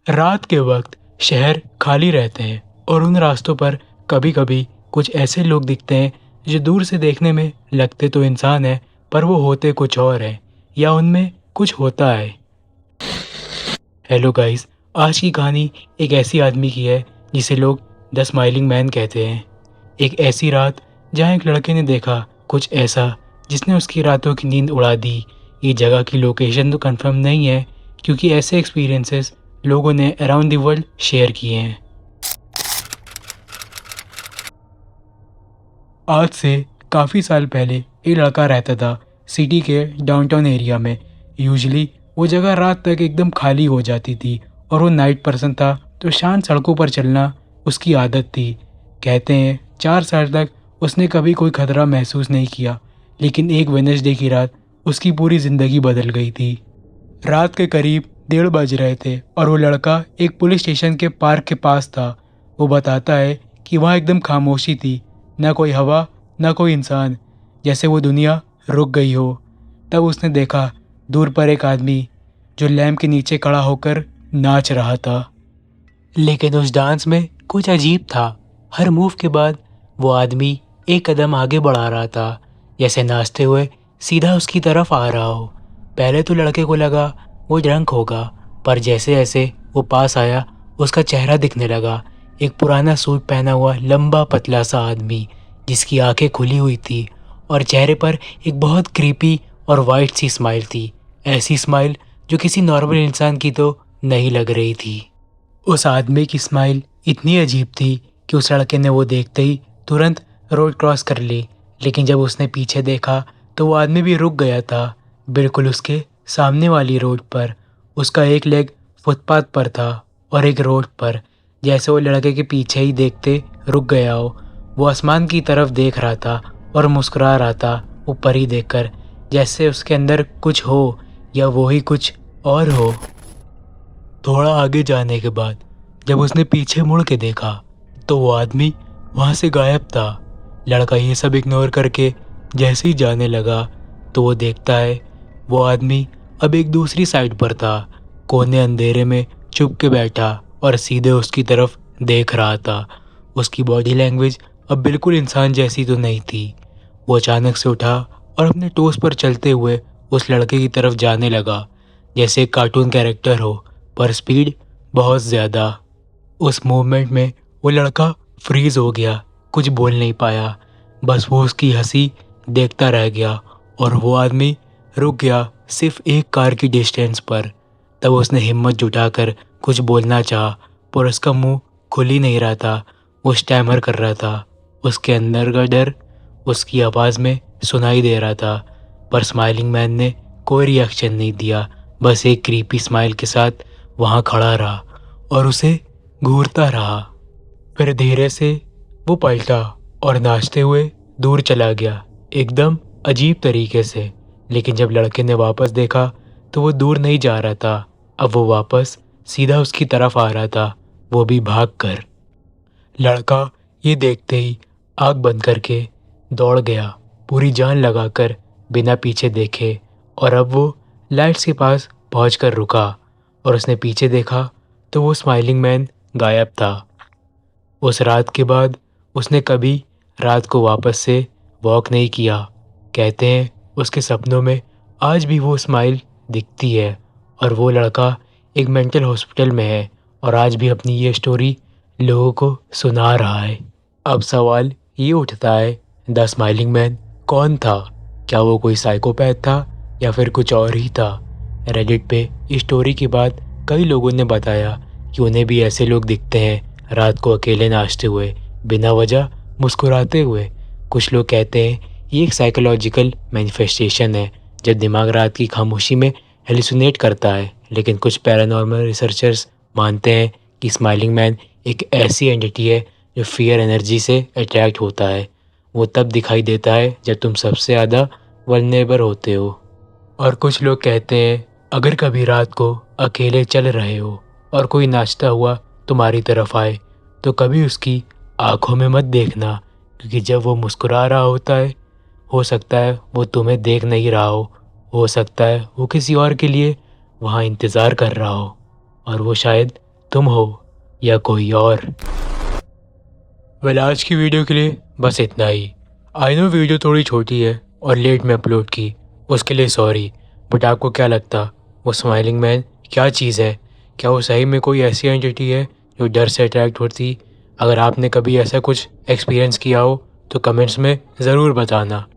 रात के वक्त शहर खाली रहते हैं और उन रास्तों पर कभी कभी कुछ ऐसे लोग दिखते हैं जो दूर से देखने में लगते तो इंसान हैं, पर वो होते कुछ और हैं या उनमें कुछ होता है। हेलो गाइस, आज की कहानी एक ऐसी आदमी की है जिसे लोग द स्माइलिंग मैन कहते हैं। एक ऐसी रात जहां एक लड़के ने देखा कुछ ऐसा जिसने उसकी रातों की नींद उड़ा दी। ये जगह की लोकेशन तो कंफर्म नहीं है, क्योंकि ऐसे एक्सपीरियंसेस लोगों ने अराउंड द वर्ल्ड शेयर किए हैं। आज से काफ़ी साल पहले एक लड़का रहता था सिटी के डाउनटाउन एरिया में। यूजुअली वो जगह रात तक एकदम खाली हो जाती थी और वो नाइट पर्सन था, तो शांत सड़कों पर चलना उसकी आदत थी। कहते हैं 4 साल तक उसने कभी कोई खतरा महसूस नहीं किया, लेकिन एक वेडनेसडे की रात उसकी पूरी ज़िंदगी बदल गई थी। रात के करीब 1:30 बज रहे थे और वो लड़का एक पुलिस स्टेशन के पार्क के पास था। वो बताता है कि वहाँ एकदम खामोशी थी, ना कोई हवा ना कोई इंसान, जैसे वो दुनिया रुक गई हो। तब उसने देखा दूर पर एक आदमी जो लैंप के नीचे खड़ा होकर नाच रहा था। लेकिन उस डांस में कुछ अजीब था। हर मूव के बाद वो आदमी एक कदम आगे बढ़ा रहा था, जैसे नाचते हुए सीधा उसकी तरफ आ रहा हो। पहले तो लड़के को लगा वो ड्रंक होगा, पर जैसे जैसे वो पास आया उसका चेहरा दिखने लगा। एक पुराना सूट पहना हुआ लंबा पतला सा आदमी जिसकी आंखें खुली हुई थी और चेहरे पर एक बहुत क्रीपी और वाइट सी स्माइल थी। ऐसी स्माइल जो किसी नॉर्मल इंसान की तो नहीं लग रही थी। उस आदमी की स्माइल इतनी अजीब थी कि उस लड़के ने वो देखते ही तुरंत रोड क्रॉस कर ली। लेकिन जब उसने पीछे देखा तो वो आदमी भी रुक गया था, बिल्कुल उसके सामने वाली रोड पर। उसका एक लेग फुटपाथ पर था और एक रोड पर। जैसे वो लड़के के पीछे ही देखते रुक गया हो। वो आसमान की तरफ देख रहा था और मुस्कुरा रहा था ऊपर ही देखकर, जैसे उसके अंदर कुछ हो या वो ही कुछ और हो। थोड़ा आगे जाने के बाद जब उसने पीछे मुड़ के देखा तो वो आदमी वहाँ से गायब था। लड़का ये सब इग्नोर करके जैसे ही जाने लगा तो वो देखता है वो आदमी अब एक दूसरी साइड पर था, कोने अंधेरे में चुप के बैठा और सीधे उसकी तरफ देख रहा था। उसकी बॉडी लैंग्वेज अब बिल्कुल इंसान जैसी तो नहीं थी। वो अचानक से उठा और अपने टोस पर चलते हुए उस लड़के की तरफ जाने लगा, जैसे एक कार्टून कैरेक्टर हो, पर स्पीड बहुत ज़्यादा। उस मूवमेंट में वो लड़का फ्रीज हो गया, कुछ बोल नहीं पाया। बस वो उसकी हंसी देखता रह गया और वो आदमी रुक गया सिर्फ एक कार की डिस्टेंस पर। तब उसने हिम्मत जुटाकर कुछ बोलना चाहा, पर उसका मुंह खुल ही नहीं रहा था। वो स्टैमर कर रहा था। उसके अंदर का डर उसकी आवाज़ में सुनाई दे रहा था। पर स्माइलिंग मैन ने कोई रिएक्शन नहीं दिया, बस एक क्रीपी स्माइल के साथ वहाँ खड़ा रहा और उसे घूरता रहा। फिर धीरे से वो पलटा और नाचते हुए दूर चला गया, एकदम अजीब तरीके से। लेकिन जब लड़के ने वापस देखा तो वो दूर नहीं जा रहा था, अब वो वापस सीधा उसकी तरफ आ रहा था, वो भी भाग कर। लड़का ये देखते ही आँख बंद करके दौड़ गया, पूरी जान लगाकर बिना पीछे देखे। और अब वो लाइट्स के पास पहुंचकर रुका और उसने पीछे देखा तो वो स्माइलिंग मैन गायब था। उस रात के बाद उसने कभी रात को वापस से वॉक नहीं किया। कहते हैं उसके सपनों में आज भी वो स्माइल दिखती है और वो लड़का एक मेंटल हॉस्पिटल में है और आज भी अपनी ये स्टोरी लोगों को सुना रहा है। अब सवाल ये उठता है, द स्माइलिंग मैन कौन था? क्या वो कोई साइकोपैथ था या फिर कुछ और ही था? रेडिट पे इस स्टोरी के बाद कई लोगों ने बताया कि उन्हें भी ऐसे लोग दिखते हैं रात को अकेले नाचते हुए, बिना वजह मुस्कुराते हुए। कुछ लोग कहते हैं ये एक साइकोलॉजिकल मैनिफेस्टेशन है, जब दिमाग रात की खामोशी में हेलुसिनेट करता है। लेकिन कुछ पैरानॉर्मल रिसर्चर्स मानते हैं कि स्माइलिंग मैन एक ऐसी एंटिटी है जो फियर एनर्जी से अट्रैक्ट होता है। वो तब दिखाई देता है जब तुम सबसे ज़्यादा वल्नरेबल होते हो। और कुछ लोग कहते हैं अगर कभी रात को अकेले चल रहे हो और कोई नाचता हुआ तुम्हारी तरफ आए तो कभी उसकी आंखों में मत देखना, क्योंकि जब वो मुस्कुरा रहा होता है हो सकता है वो तुम्हें देख नहीं रहा हो सकता है वो किसी और के लिए वहाँ इंतज़ार कर रहा हो और वो शायद तुम हो या कोई और। वेल, आज की वीडियो के लिए बस इतना ही। आई नो वीडियो थोड़ी छोटी है और लेट में अपलोड की, उसके लिए सॉरी। बट आपको क्या लगता, वो स्माइलिंग मैन क्या चीज़ है? क्या वो सही में कोई ऐसी एंटिटी है जो डर से अट्रैक्ट होती? अगर आपने कभी ऐसा कुछ एक्सपीरियंस किया हो तो कमेंट्स में ज़रूर बताना।